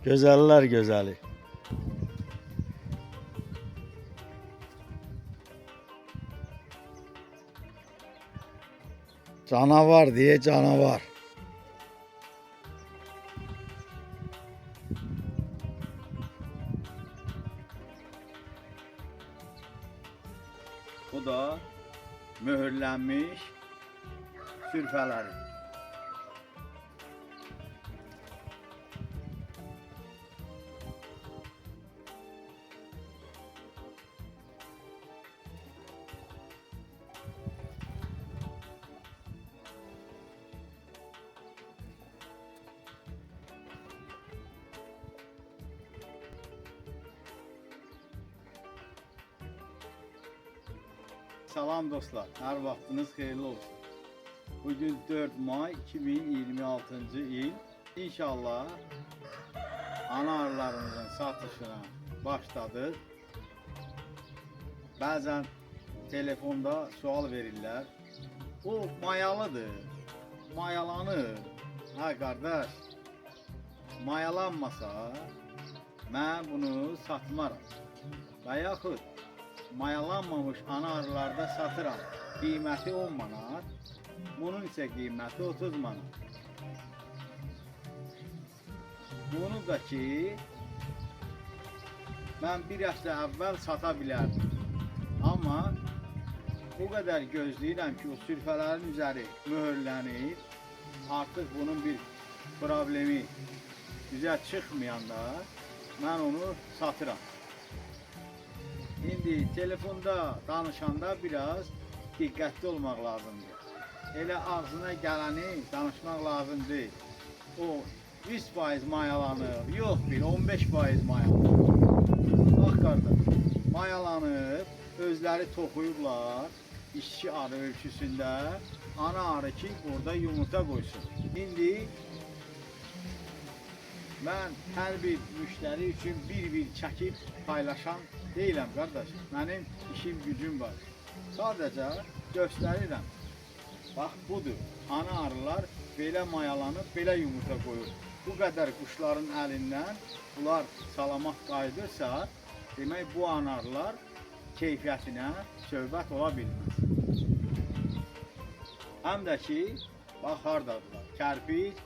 Güzeller güzeli. Canavar diye canavar. Bu da mühürlenmiş sürfələri. Salam dostlar, her vaxtınız xeyirli olsun. Bugün 4 May 2026 il. İnşallah ana arılarımızın satışına başladık. Bəzən telefonda sual verirlər. O mayalıdır, mayalanır. Ha qardaş, mayalanmasa mən bunu satmaram. Və yaxud mayalanmamış ana arılarda satıram. Qiyməti 10 manat, bunun isə qiyməti 30 manat. Bunu da ki, mən bir həftə əvvəl sata bilərdim. Amma bu qədər gözləyirəm ki, o sürfələrin üzəri mühürlənir. Artıq bunun bir problemi üzə çıxmayanda mən onu satıram. İndi telefonda danışanda biraz diqqətli olmaq lazımdır. Elə ağzına gələni danışmaq lazım deyil. O 100% mayalanır, yox bir 15% mayalanır. Bax qardaş, mayalanıb, özləri toxuyublar, işçi arı ölçüsündə, ana arı ki orada yumurta qoysun. İndi mən hər bir müştəri üçün bir çəkib paylaşan deyiləm qardaş. Mənim işim gücüm var. Sadəcə göstərirəm. Bax budur. Ana arılar belə mayalanıb, belə yumurta qoyur. Bu qədər quşların əlindən bunlar salamat qayıdırsa, demək bu ana arılar keyfiyyətinə söhbət ola bilməz. Həm də ki, bax hardadırlar. Kərpic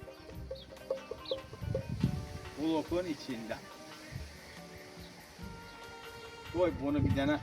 blokun içində. Qoy bunu bir dənə